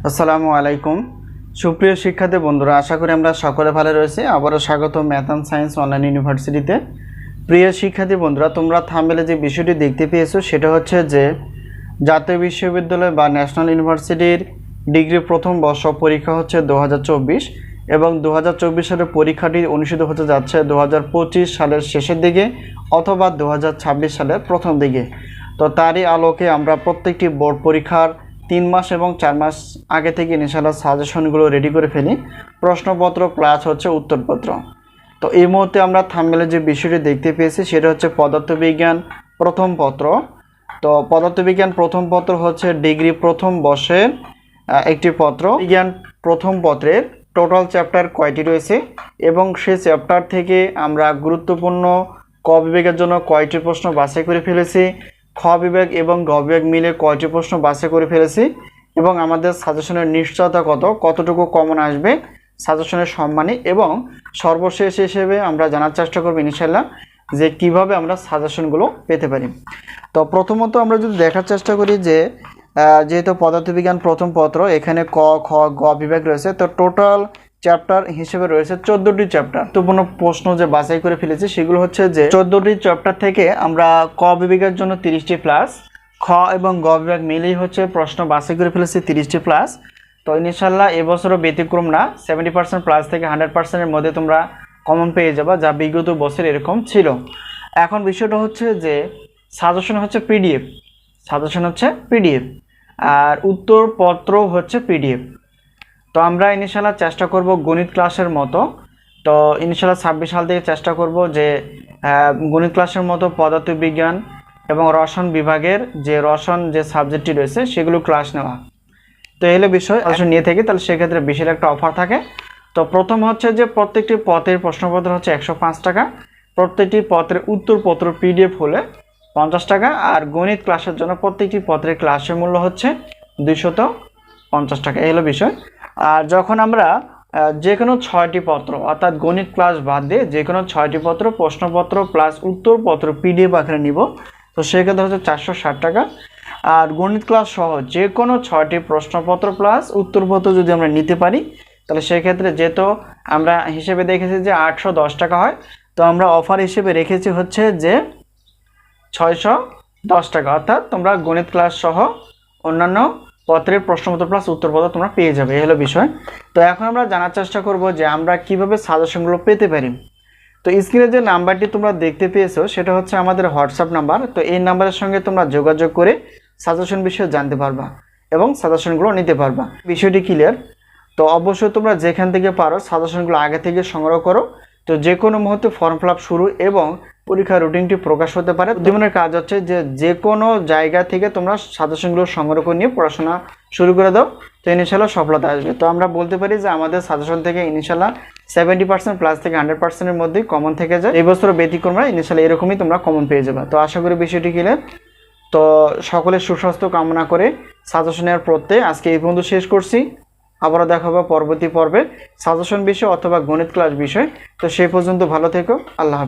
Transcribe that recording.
আসসালামু আলাইকুম সুপ্রিয় শিক্ষার্থী বন্ধুরা, আশা করি আমরা সকলে ভালো রয়েছি। আবারও স্বাগত ম্যাথ অ্যান্ড সায়েন্স অনলাইন ইউনিভার্সিটিতে। প্রিয় শিক্ষার্থী বন্ধুরা, তোমরা থাম্বনেলে যে বিষয়টি দেখতে পেয়েছো সেটা হচ্ছে যে জাতীয় বিশ্ববিদ্যালয় বা ন্যাশনাল ইউনিভার্সিটির ডিগ্রি প্রথম বর্ষ পরীক্ষা হচ্ছে 2024 এবং 2024 সালের পরীক্ষাটি অনুষ্ঠিত হতে যাচ্ছে 2025 সালের শেষের দিকে অথবা 2026 সালের প্রথম দিকে। তো তারই আলোকে আমরা প্রত্যেকটি বোর্ড পরীক্ষার 3 মাস এবং 4 মাস আগে থেকে ইনশাআল্লাহ সাজেশনগুলো রেডি করে ফেলি, প্রশ্নপত্র প্লাস হচ্ছে উত্তরপত্র। তো এই মুহূর্তে আমরা থাম্বনেলে যে বিষয়টি দেখতে পেয়েছি সেটা হচ্ছে পদার্থবিজ্ঞান প্রথম পত্র। তো পদার্থবিজ্ঞান প্রথম পত্র হচ্ছে ডিগ্রি প্রথম বর্ষের একটি পত্র। বিজ্ঞান প্রথম পত্রের টোটাল চ্যাপ্টার কয়টি রয়েছে এবং সেই চ্যাপ্টার থেকে আমরা গুরুত্বপূর্ণ ক বিভাগের জন্য কয়টি প্রশ্ন বাছাই করে ফেলেছি, খ বিভাগ এবং গ বিভাগ মিলে কয়টি প্রশ্ন বাছাই করে ফেলেছি এবং আমাদের সাজেশনের নিশ্চয়তা কতটুকু কমন আসবে সাজেশনের সম্মানী, এবং সর্বশেষ হিসেবে আমরা জানার চেষ্টা করব ইনশাআল্লাহ যে কিভাবে আমরা সাজেশনগুলো পেতে পারি। তো প্রথমত আমরা যদি দেখার চেষ্টা করি যে যেহেতু পদার্থবিজ্ঞান প্রথম পত্র, এখানে ক খ গ বিভাগ রয়েছে, তো টোটাল চ্যাপ্টার হিসেবে রয়েছে 14টি চ্যাপ্টার। গুরুত্বপূর্ণ প্রশ্ন যে বাছাই করে ফেলেছি সেগুলো হচ্ছে যে 14টি চ্যাপ্টার থেকে আমরা ক বিভাগের জন্য 30টি প্লাস, খ এবং গ বিভাগ মিলেই হচ্ছে প্রশ্ন বাছাই করে ফেলেছি 30টি প্লাস। তো ইনশাআল্লাহ এবছরও ব্যতিক্রম না, 70% প্লাস থেকে 100%-এর মধ্যে তোমরা কমন পেয়ে যাবা, যা বিগত বছর এরকম ছিল। এখন বিষয়টা হচ্ছে যে সাজেশন হচ্ছে পিডিএফ, আর উত্তরপত্র হচ্ছে পিডিএফ। তো আমরা ইনশাআল্লাহ চেষ্টা করব গণিত ক্লাসের মতো, তো ইনশাআল্লাহ 26 সাল থেকে চেষ্টা করব যে গণিত ক্লাসের মতো পদার্থবিজ্ঞান এবং রসায়ন বিভাগের যে সাবজেক্টটি রয়েছে সেগুলো ক্লাস নেওয়া। তো এগুলো বিষয় আসলে নিয়ে থাকি, তাহলে সেক্ষেত্রে বিশেষ একটা অফার থাকে। তো প্রথম হচ্ছে যে প্রত্যেকটি পত্রের প্রশ্নপত্র হচ্ছে 105 টাকা, প্রত্যেকটি পত্রের উত্তরপত্র পিডিএফ হলে 50 টাকা, আর গণিত ক্লাসের জন্য প্রত্যেকটি পত্রের ক্লাসের মূল্য হচ্ছে 250 টাকা। এই হলো বিষয়। আর যখন আমরা যে কোনো 6টি পত্র অর্থাৎ গণিত ক্লাস বাদ দিয়ে যে কোনো 6টি পত্র প্রশ্নপত্র প্লাস উত্তরপত্র পিডিএফ আকারে নিব, তো সেক্ষেত্রে হচ্ছে 460 টাকা। আর গণিত ক্লাস সহ যে কোনো 6টি প্রশ্নপত্র প্লাস উত্তরপত্র যদি আমরা নিতে পারি, তাহলে সেক্ষেত্রে যেহেতু আমরা হিসেবে দেখেছি যে 810 টাকা হয়, তো আমরা অফার হিসেবে রেখেছি হচ্ছে যে 610 টাকা, অর্থাৎ তোমরা গণিত ক্লাস সহ অন্যান্য পত্রের প্রশ্নপত্র প্লাস উত্তরপত্র তোমরা পেয়ে যাবে। এই হলো বিষয়। তো এখন আমরা জানার চেষ্টা করব যে আমরা কিভাবে সাজেশনগুলো পেতে পারি। তো স্ক্রিনে যে নাম্বারটি তোমরা দেখতে পেয়েছো সেটা হচ্ছে আমাদের হোয়াটসঅ্যাপ নাম্বার। তো এই নাম্বারের সঙ্গে তোমরা যোগাযোগ করে সাজেশন বিষয়ে জানতে পারবা এবং সাজেশনগুলো নিতে পারবা। বিষয়টি ক্লিয়ার? তো অবশ্যই তোমরা যেখান থেকে পারো সাজেশনগুলো আগে থেকে সংগ্রহ করো। তো যে কোনো মুহূর্তে ফর্ম ফিল আপ শুরু এবং পরীক্ষার রুটিনটি প্রকাশ হতে পারে। বুদ্ধিমানের কাজ হচ্ছে যে কোনো জায়গা থেকে তোমরা সাজেশনগুলো সংগ্রহ করে নিয়ে পড়াশোনা শুরু করে দাও, তো ইনশাআল্লাহ সফলতা আসবে। তো আমরা বলতে পারি যে আমাদের সাজেশন থেকে ইনশাআল্লাহ 70% প্লাস থেকে 100%-এর মধ্যেই কমন থেকে যায়। এই বছর ব্যতিক্রম না, ইনশাআল্লাহ এরকমই তোমরা কমন পেয়ে যাবে। তো আশা করি বিষয়টি ক্লিয়ার। তো সকলের সুস্বাস্থ্য কামনা করে সাজেশনের প্রত্যয় আজকে এই পর্যন্ত শেষ করছি। আবারও দেখা হবে পরবর্তী পর্বে সাজেশন বিষয় অথবা গণিত ক্লাস বিষয়। তো সেই পর্যন্ত ভালো থেকো। আল্লাহ হাফেজ।